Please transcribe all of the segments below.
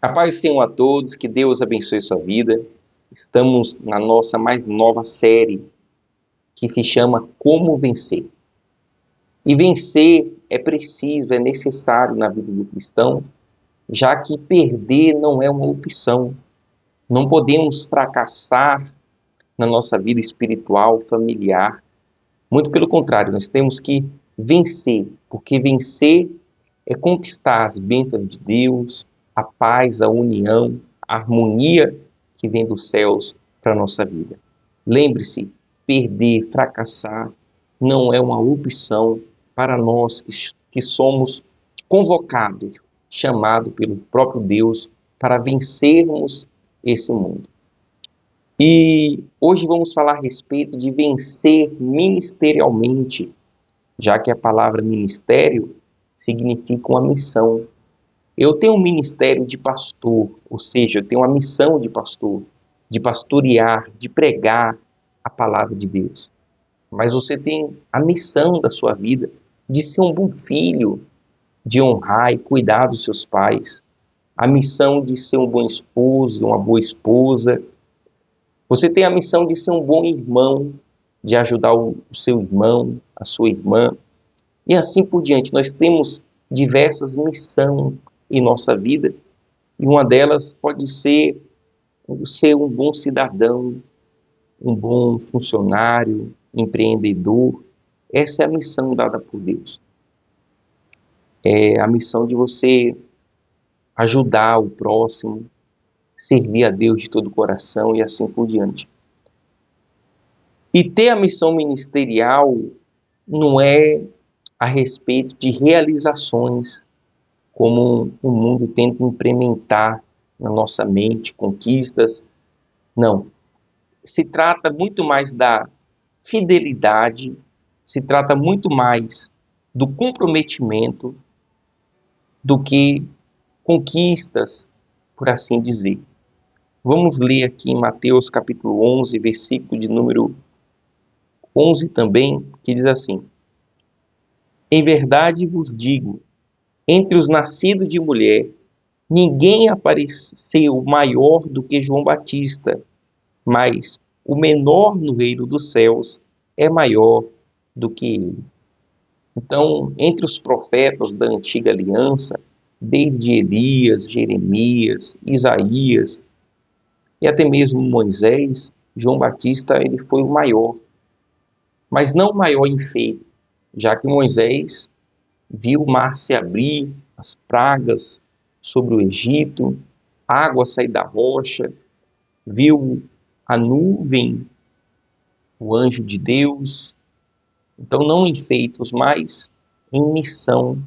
A paz do Senhor a todos, que Deus abençoe sua vida. Estamos na nossa mais nova série, que se chama Como Vencer. E vencer é preciso, é necessário na vida do cristão, já que perder não é uma opção. Não podemos fracassar na nossa vida espiritual, familiar. Muito pelo contrário, nós temos que vencer, porque vencer é conquistar as bênçãos de Deus, a paz, a união, a harmonia que vem dos céus para a nossa vida. Lembre-se, perder, fracassar não é uma opção para nós que somos convocados, chamados pelo próprio Deus para vencermos esse mundo. E hoje vamos falar a respeito de vencer ministerialmente, já que a palavra ministério significa uma missão. Eu tenho um ministério de pastor, ou seja, eu tenho uma missão de pastor, de pastorear, de pregar a palavra de Deus. Mas você tem a missão da sua vida de ser um bom filho, de honrar e cuidar dos seus pais, a missão de ser um bom esposo, uma boa esposa. Você tem a missão de ser um bom irmão, de ajudar o seu irmão, a sua irmã, e assim por diante. Nós temos diversas missões em nossa vida, e uma delas pode ser um bom cidadão, um bom funcionário, empreendedor. Essa é a missão dada por Deus. É a missão de você ajudar o próximo, servir a Deus de todo o coração e assim por diante. E ter a missão ministerial não é a respeito de realizações, como o mundo tenta implementar na nossa mente, conquistas. Não. Se trata muito mais da fidelidade, se trata muito mais do comprometimento do que conquistas, por assim dizer. Vamos ler aqui em Mateus capítulo 11, versículo de número 11 também, que diz assim: Em verdade vos digo, entre os nascidos de mulher, ninguém apareceu maior do que João Batista, mas o menor no reino dos céus é maior do que ele. Então, entre os profetas da antiga aliança, desde Elias, Jeremias, Isaías e até mesmo Moisés, João Batista ele foi o maior, mas não o maior em feito, já que Moisés viu o mar se abrir, as pragas sobre o Egito, água sair da rocha, viu a nuvem, o anjo de Deus. Então, não em feitos, mas em missão.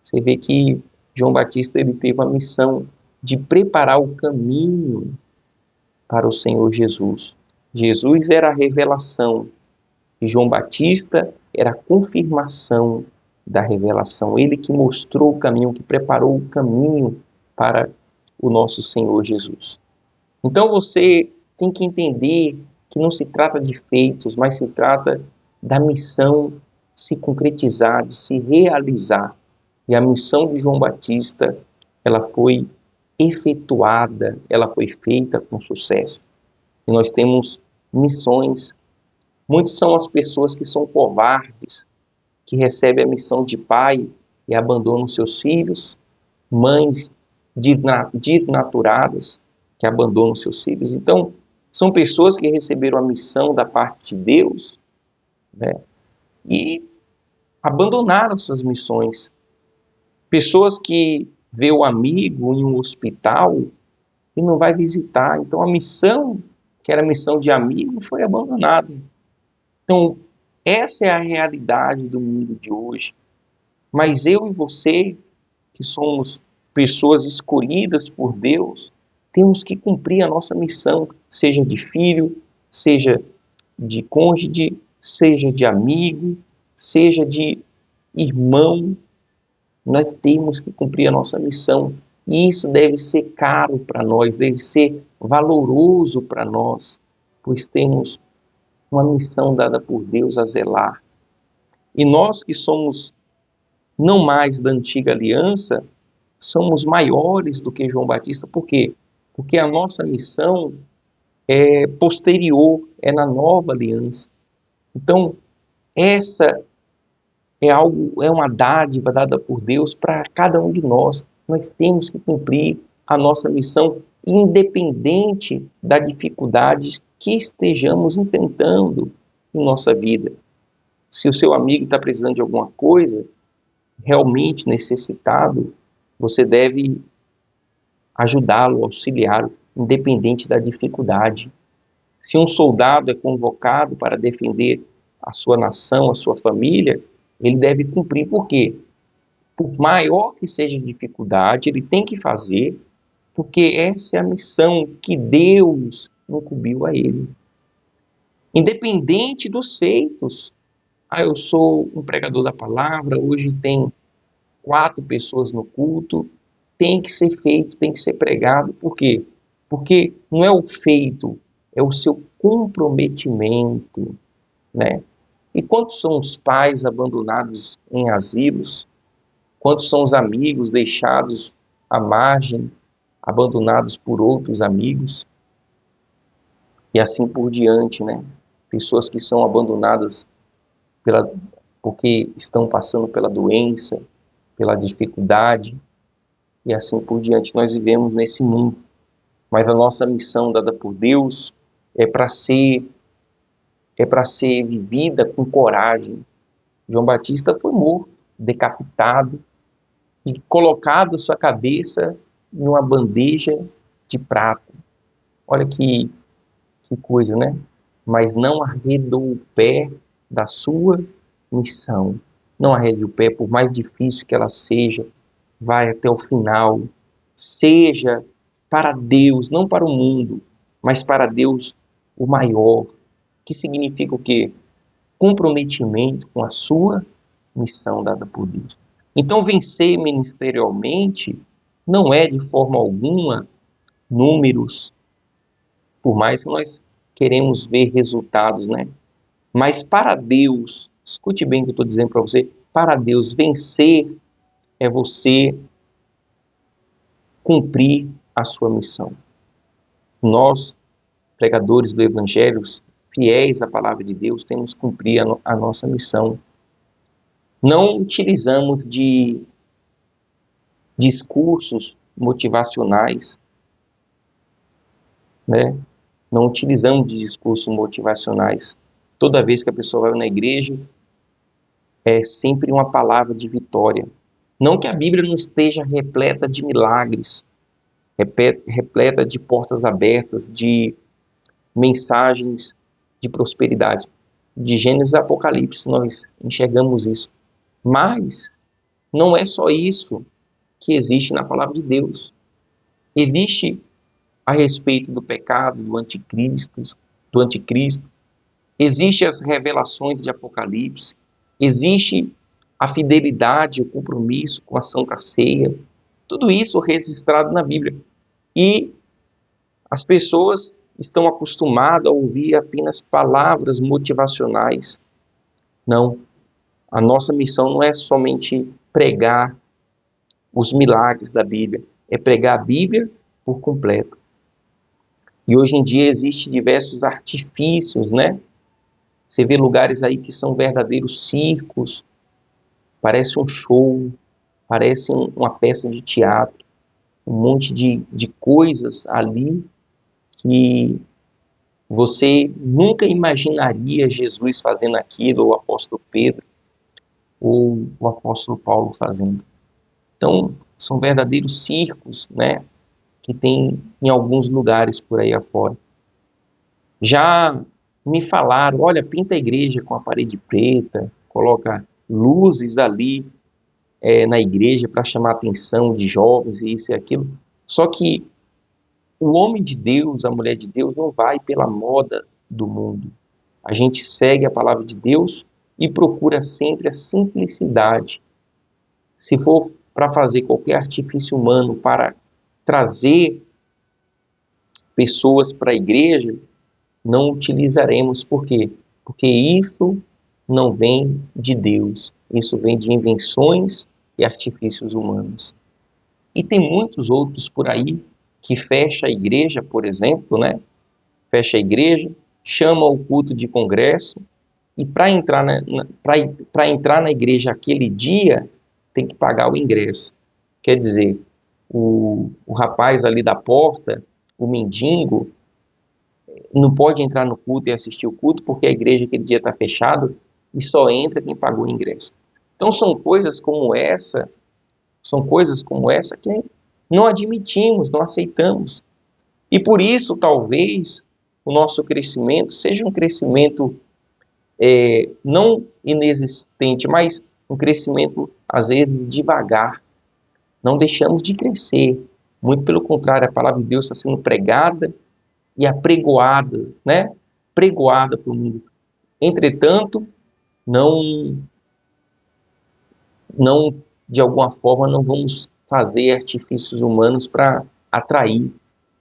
Você vê que João Batista ele teve a missão de preparar o caminho para o Senhor Jesus. Jesus era a revelação e João Batista era a confirmação da revelação. Ele que mostrou o caminho, que preparou o caminho para o nosso Senhor Jesus. Então você tem que entender que não se trata de feitos, mas se trata da missão se concretizar, de se realizar. E a missão de João Batista, ela foi efetuada, ela foi feita com sucesso. E nós temos missões. Muitas são as pessoas que são covardes, que recebem a missão de pai e abandonam seus filhos, mães desnaturadas que abandonam seus filhos. Então, são pessoas que receberam a missão da parte de Deus, né, e abandonaram suas missões. Pessoas que vê o amigo em um hospital e não vai visitar. Então, a missão, que era a missão de amigo, foi abandonada. Então, essa é a realidade do mundo de hoje. Mas eu e você, que somos pessoas escolhidas por Deus, temos que cumprir a nossa missão, seja de filho, seja de cônjuge, seja de amigo, seja de irmão. Nós temos que cumprir a nossa missão. E isso deve ser caro para nós, deve ser valoroso para nós, pois temos uma missão dada por Deus a zelar. E nós que somos não mais da antiga aliança, somos maiores do que João Batista. Por quê? Porque a nossa missão é posterior, é na nova aliança. Então, essa é uma dádiva dada por Deus para cada um de nós. Nós temos que cumprir a nossa missão, independente das dificuldades que estejamos enfrentando em nossa vida. Se o seu amigo está precisando de alguma coisa, realmente necessitado, você deve ajudá-lo, auxiliá-lo, independente da dificuldade. Se um soldado é convocado para defender a sua nação, a sua família, ele deve cumprir. Por quê? Por maior que seja a dificuldade, ele tem que fazer, porque essa é a missão que Deus incumbiu a ele. Independente dos feitos. Eu sou um pregador da palavra, hoje tem 4 pessoas no culto, tem que ser feito, tem que ser pregado. Por quê? Porque não é o feito, é o seu comprometimento, né? E quantos são os pais abandonados em asilos? Quantos são os amigos deixados à margem, abandonados por outros amigos? E assim por diante, né? Pessoas que são abandonadas porque estão passando pela doença, pela dificuldade, e assim por diante. Nós vivemos nesse mundo, mas a nossa missão dada por Deus é para ser vivida com coragem. João Batista foi morto, decapitado e colocado sua cabeça em uma bandeja de prata. Olha que coisa, né? Mas não arredou o pé da sua missão. Não arrede o pé, por mais difícil que ela seja, vai até o final. Seja para Deus, não para o mundo, mas para Deus o maior. Que significa o quê? Comprometimento com a sua missão dada por Deus. Então, vencer ministerialmente não é de forma alguma números, por mais que nós queremos ver resultados, né? Mas para Deus, escute bem o que eu estou dizendo para você, para Deus vencer é você cumprir a sua missão. Nós, pregadores do Evangelho, fiéis à palavra de Deus, temos que cumprir a nossa missão. Não utilizamos de discursos motivacionais, né? Não utilizamos de discursos motivacionais. Toda vez que a pessoa vai na igreja, é sempre uma palavra de vitória. Não que a Bíblia não esteja repleta de milagres, repleta de portas abertas, de mensagens de prosperidade. De Gênesis a Apocalipse nós enxergamos isso. Mas não é só isso que existe na palavra de Deus. Existe a respeito do pecado, do anticristo, existe as revelações de Apocalipse, existe a fidelidade, o compromisso com a Santa Ceia, tudo isso registrado na Bíblia. E as pessoas estão acostumadas a ouvir apenas palavras motivacionais. Não, a nossa missão não é somente pregar os milagres da Bíblia, é pregar a Bíblia por completo. E hoje em dia existem diversos artifícios, né? Você vê lugares aí que são verdadeiros circos, parece um show, parece uma peça de teatro, um monte de coisas ali que você nunca imaginaria Jesus fazendo aquilo, ou o apóstolo Pedro, ou o apóstolo Paulo fazendo. Então, são verdadeiros circos, né? Que tem em alguns lugares por aí afora. Já me falaram, olha, pinta a igreja com a parede preta, coloca luzes ali na igreja para chamar a atenção de jovens e isso e aquilo. Só que o homem de Deus, a mulher de Deus, não vai pela moda do mundo. A gente segue a palavra de Deus e procura sempre a simplicidade. Se for para fazer qualquer artifício humano para trazer pessoas para a igreja, não utilizaremos. Por quê? Porque isso não vem de Deus. Isso vem de invenções e artifícios humanos. E tem muitos outros por aí que fecha a igreja, por exemplo, né? Fecha a igreja, chama o culto de congresso e para entrar entrar na igreja aquele dia tem que pagar o ingresso. Quer dizer, o rapaz ali da porta, o mendigo, não pode entrar no culto e assistir o culto porque a igreja aquele dia está fechada e só entra quem pagou o ingresso. Então são coisas como essa que não admitimos, não aceitamos. E por isso, talvez, o nosso crescimento seja um crescimento não inexistente, mas um crescimento, às vezes, devagar. Não deixamos de crescer. Muito pelo contrário, a palavra de Deus está sendo pregada e apregoada, né? Pregoada para o mundo. Entretanto, não, de alguma forma, não vamos fazer artifícios humanos para atrair.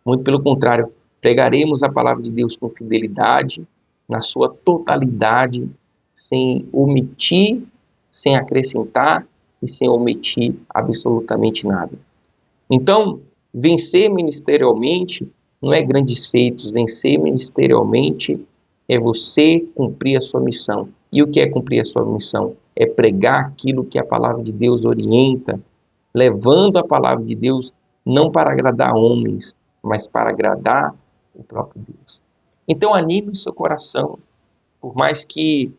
Muito pelo contrário, pregaremos a palavra de Deus com fidelidade, na sua totalidade, sem omitir, sem acrescentar e sem omitir absolutamente nada. Então, vencer ministerialmente não é grandes feitos, vencer ministerialmente é você cumprir a sua missão. E o que é cumprir a sua missão? É pregar aquilo que a palavra de Deus orienta, levando a palavra de Deus não para agradar homens, mas para agradar o próprio Deus. Então anime o seu coração, por mais que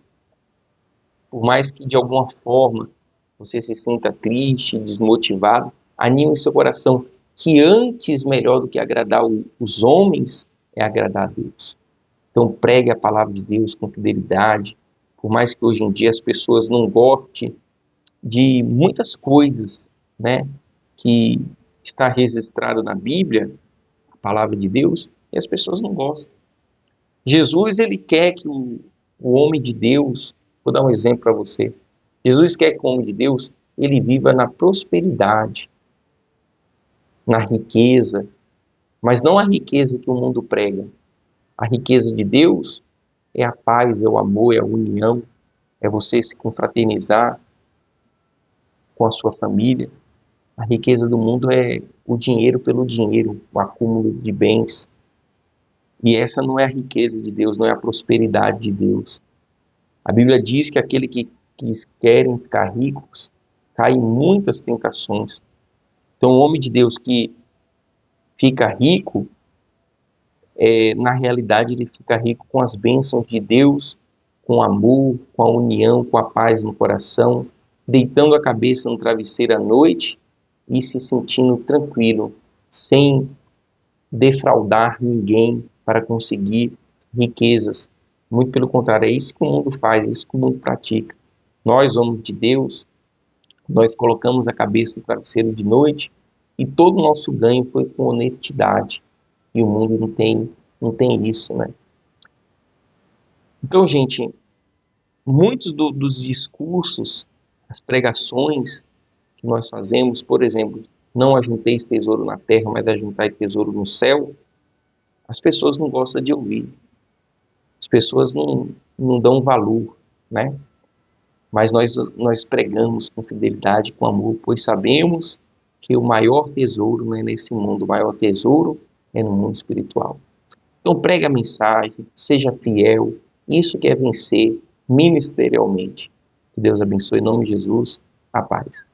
de alguma forma você se sinta triste, desmotivado, anime o seu coração, que antes melhor do que agradar os homens é agradar a Deus. Então pregue a palavra de Deus com fidelidade, por mais que hoje em dia as pessoas não gostem de muitas coisas, né, que está registrado na Bíblia, a palavra de Deus, e as pessoas não gostam. Jesus, ele quer que o homem de Deus, vou dar um exemplo para você, Jesus quer que o homem de Deus, ele viva na prosperidade, na riqueza, mas não a riqueza que o mundo prega. A riqueza de Deus é a paz, é o amor, é a união, é você se confraternizar com a sua família. A riqueza do mundo é o dinheiro pelo dinheiro, o acúmulo de bens. E essa não é a riqueza de Deus, não é a prosperidade de Deus. A Bíblia diz que aquele que querem ficar ricos cai em muitas tentações. Então, o homem de Deus que fica rico, na realidade, ele fica rico com as bênçãos de Deus, com o amor, com a união, com a paz no coração, deitando a cabeça no travesseiro à noite e se sentindo tranquilo, sem defraudar ninguém para conseguir riquezas. Muito pelo contrário, é isso que o mundo faz, é isso que o mundo pratica. Nós, homens de Deus, nós colocamos a cabeça no travesseiro de noite e todo o nosso ganho foi com honestidade. E o mundo não tem isso, né? Então, gente, muitos dos discursos, as pregações que nós fazemos, por exemplo, não ajunteis tesouro na terra, mas ajuntai tesouro no céu, as pessoas não gostam de ouvir. As pessoas não dão valor, né? Mas nós pregamos com fidelidade, com amor, pois sabemos que o maior tesouro não é nesse mundo, o maior tesouro é no mundo espiritual. Então pregue a mensagem, seja fiel, isso que é vencer ministerialmente. Que Deus abençoe, em nome de Jesus, a paz.